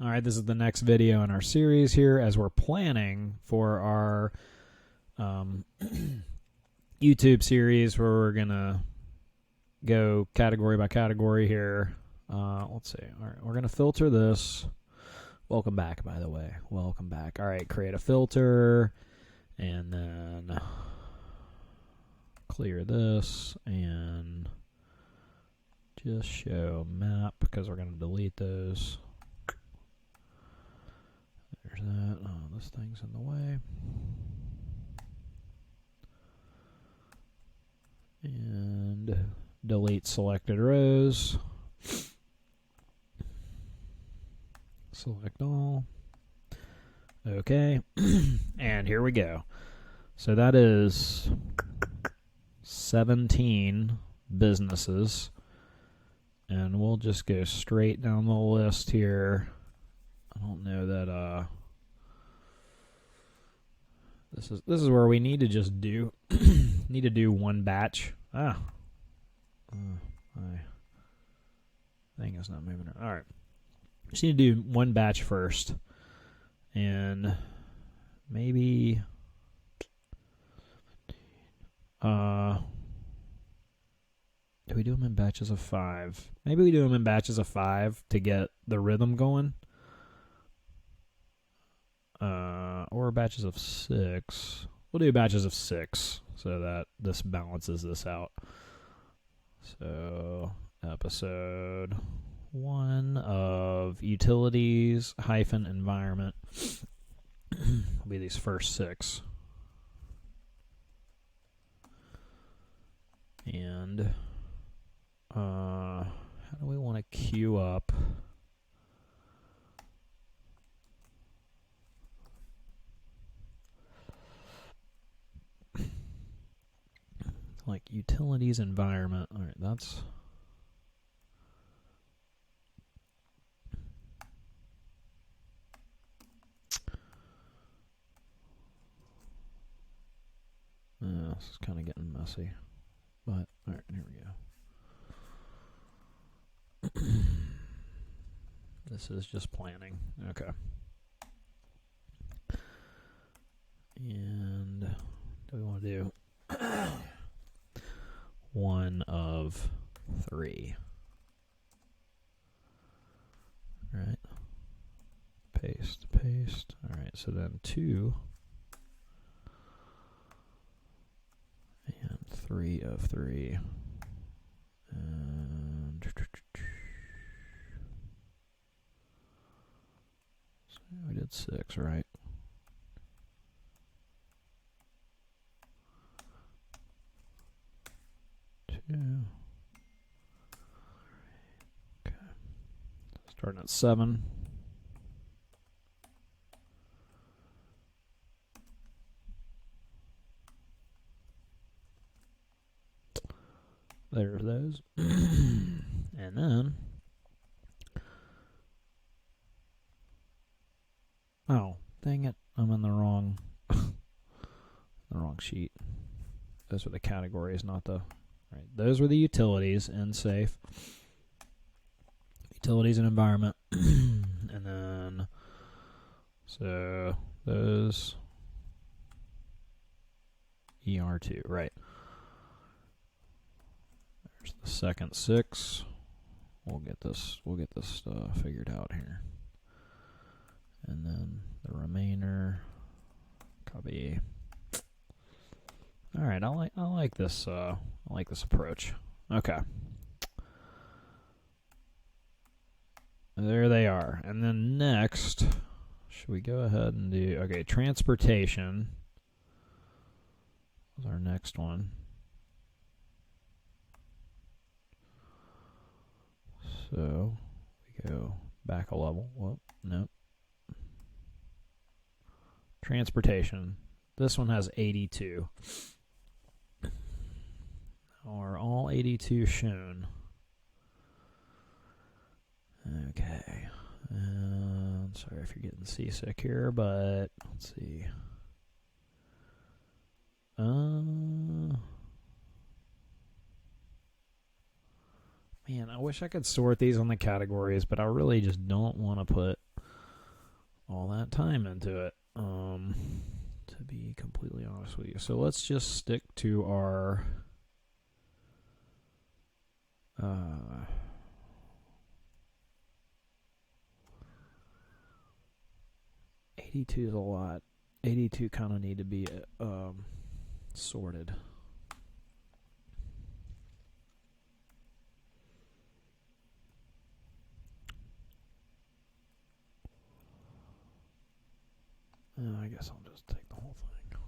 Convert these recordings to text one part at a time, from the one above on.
All right, this is the next video in our series here as we're planning for our YouTube series where we're going to go category by category here. Let's see. All right, we're going to filter this. Welcome back, by the way. Welcome back. All right, create a filter and then clear this and just show map because we're going to delete those. There's that. Oh, this thing's in the way. And delete selected rows. Select all. Okay. And here we go. So that is 17 businesses. And we'll just go straight down the list here. I don't know that this is where we need to just do need to do one batch. My thing is not moving. All right, just need to do one batch first, and maybe do we do them in batches of 5? Maybe we do them in batches of 5 to get the rhythm going. Or batches of 6. We'll do batches of 6 so that this balances this out. So, episode 1 of utilities hyphen environment will be these first 6. And how do we want to queue up? Like utilities environment. All right, that's this is kind of getting messy. But all right, here we go. This is just planning. Okay. And do we want to do 1 of 3? All right. Paste. All right, so then 2 and 3 of 3. And so we did 6, right? Okay. Starting at 7. There's those. And then oh, dang it. I'm in the wrong sheet. Those were the categories, not the right. Those were the utilities and safe. Utilities and environment. And then so those ER2, right. There's the second 6. We'll get this figured out here. And then the remainder copy. All right, I like this approach. Okay. There they are. And then next, should we go ahead and do transportation was our next one. So we go back a level. Whoop, nope. Transportation. This one has 82. Are all 82 shown? Okay. Sorry if you're getting seasick here, but let's see. Man, I wish I could sort these on the categories, but I really just don't want to put all that time into it, to be completely honest with you. So let's just stick to our 82 is a lot. 82 kind of need to be sorted. I guess I'll just take the whole thing.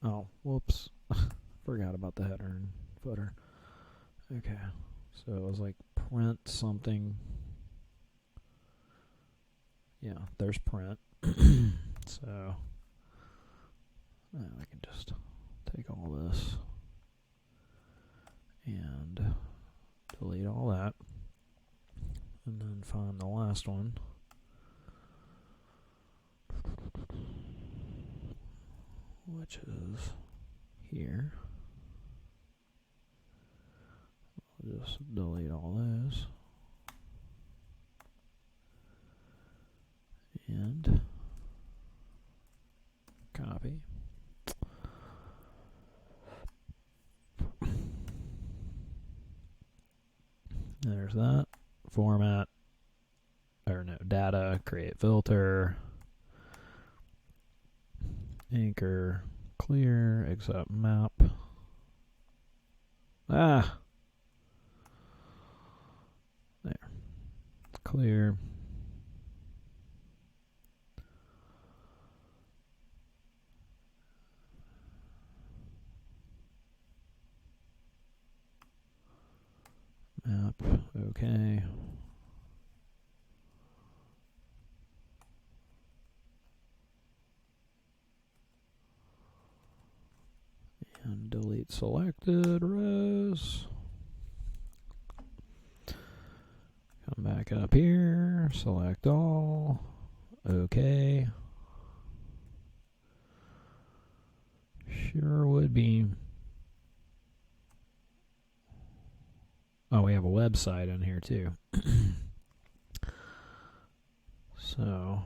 Oh, whoops. Forgot about the header and footer. Okay, so it was like print something. Yeah, there's print. So I can just take all this and delete all that, and then find the last one, which is here. I'll just delete all those and copy. There's that. Format, or no, data, create filter, anchor, clear, accept map. There. Clear. Map, okay. And delete selected rows. Come back up here, select all, okay. Sure would be. Oh, we have a website in here too. So,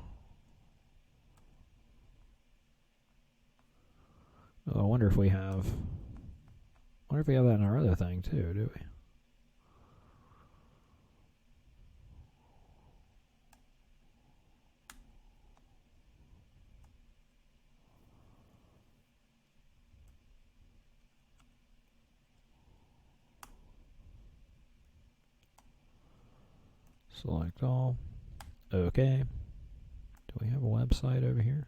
I wonder if we have that in our other thing too, do we? Select all. Okay. Do we have a website over here?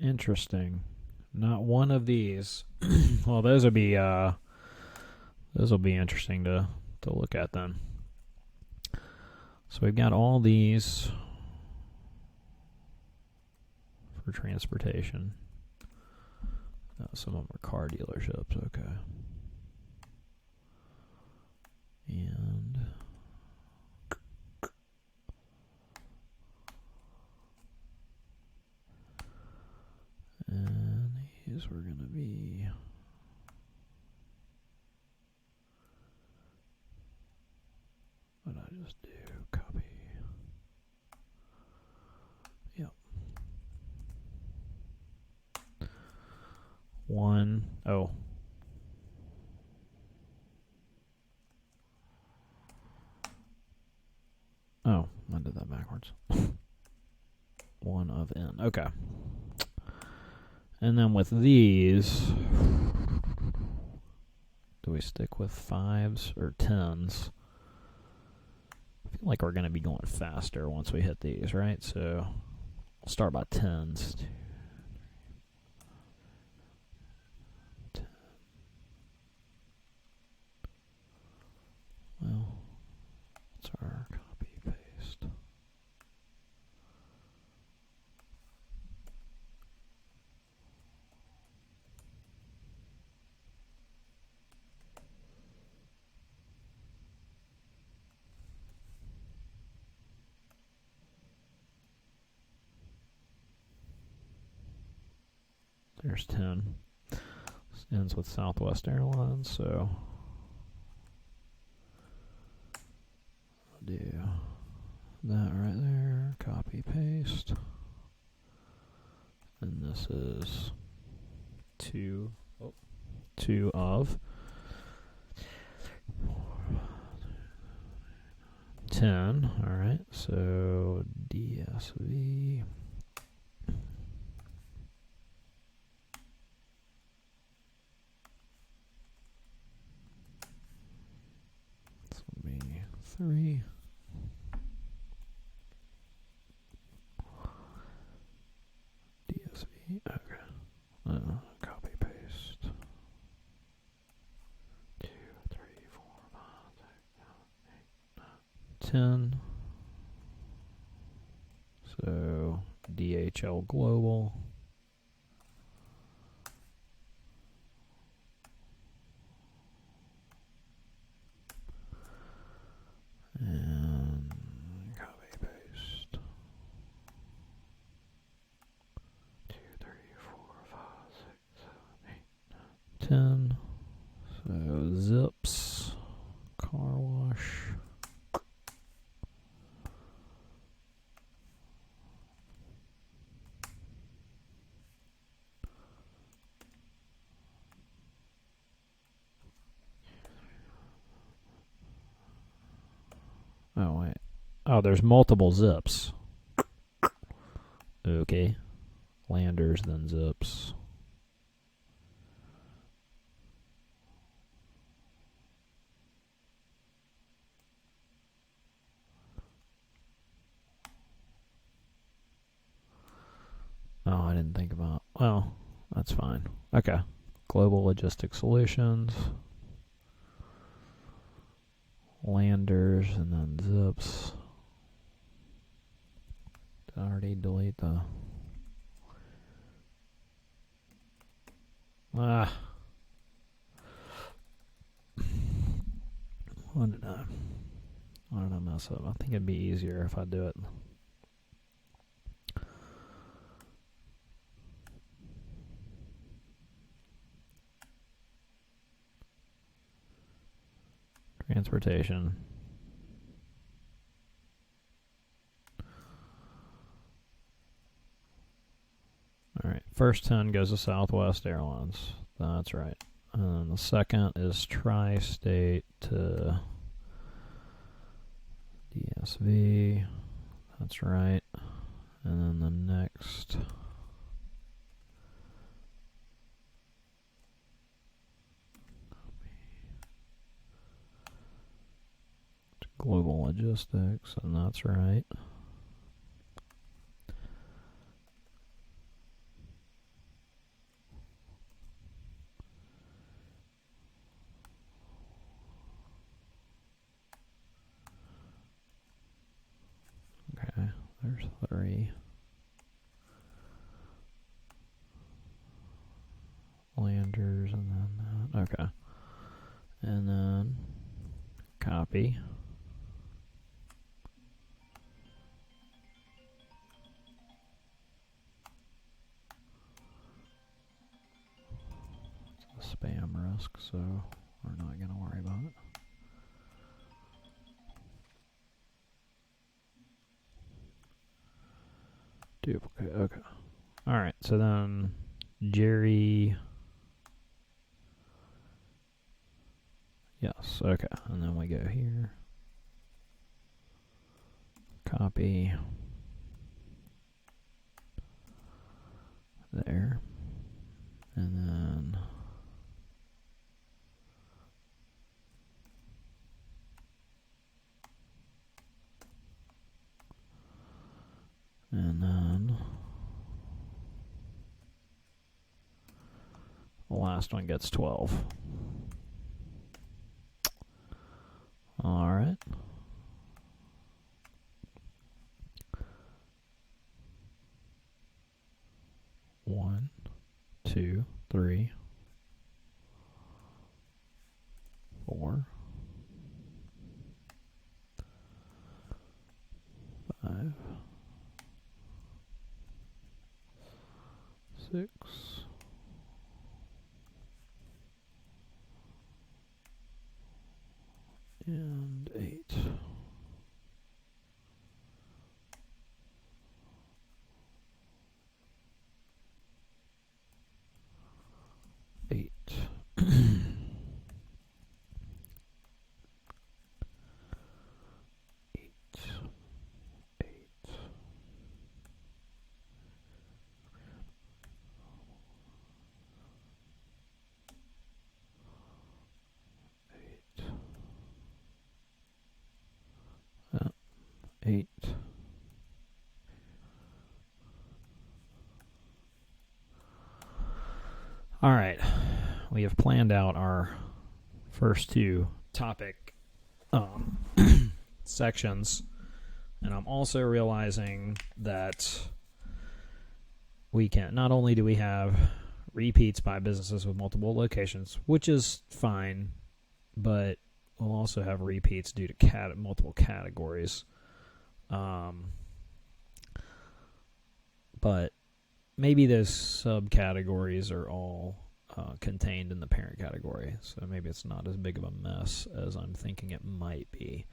Interesting. Not one of these. Well, those will be interesting to look at then. So we've got all these for transportation. Some of them are car dealerships. Okay. And these were going to be what did I just do? Copy. Yep. One. Oh. Oh, I did that backwards. One of n. Okay. And then with these, do we stick with 5s or 10s? I feel like we're going to be going faster once we hit these, right? So we'll start by 10s. 10. Well, what's our copy paste? There's 10. ends with Southwest Airlines, so I'll do that right there, copy, paste, and this is 2 of 10. All right, so DSV. This will be 3. DSV. Okay. Copy, paste. 2, 3, 4, 5, 6, 7, 8, 9, 10. So DHL Global. And copy, paste. 2, 3, 4, 5, 6, 7, 8, 9, 10. So Zips, car wash. Oh, wait. Oh, there's multiple Zips. Okay. Landers, then Zips. Oh, I didn't think about. Well, that's fine. Okay. Global Logistics Solutions. Landers, and then Zips. Did I already delete the... What did I mess up? I think it'd be easier if I do it. Transportation. All right, first 10 goes to Southwest Airlines. That's right. And the second is Tri-State to DSV. That's right. And then the next Global Logistics, and that's right. Okay, there's 3. Landers, and then that. Okay. And then copy. It's a spam risk, so we're not going to worry about it. Duplicate, okay. Alright, so then Jerry. Yes, okay. And then we go here. Copy. There. And then the last one gets 12. All right. One, 2, 3, 4, 5, 6, and 8. Eight. Eight. All right, we have planned out our first two topic sections, and I'm also realizing that we can not only do we have repeats by businesses with multiple locations, which is fine, but we'll also have repeats due to multiple categories. But maybe those subcategories are all contained in the parent category, so maybe it's not as big of a mess as I'm thinking it might be.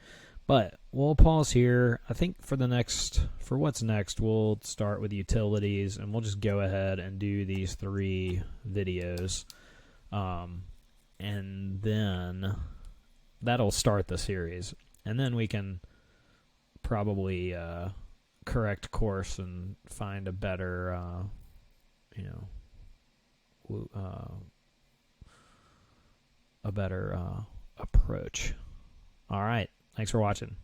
But we'll pause here. I think for what's next, we'll start with utilities, and we'll just go ahead and do these 3 videos, and then that'll start the series, and then we can probably correct course and find a better approach. All right, thanks for watching.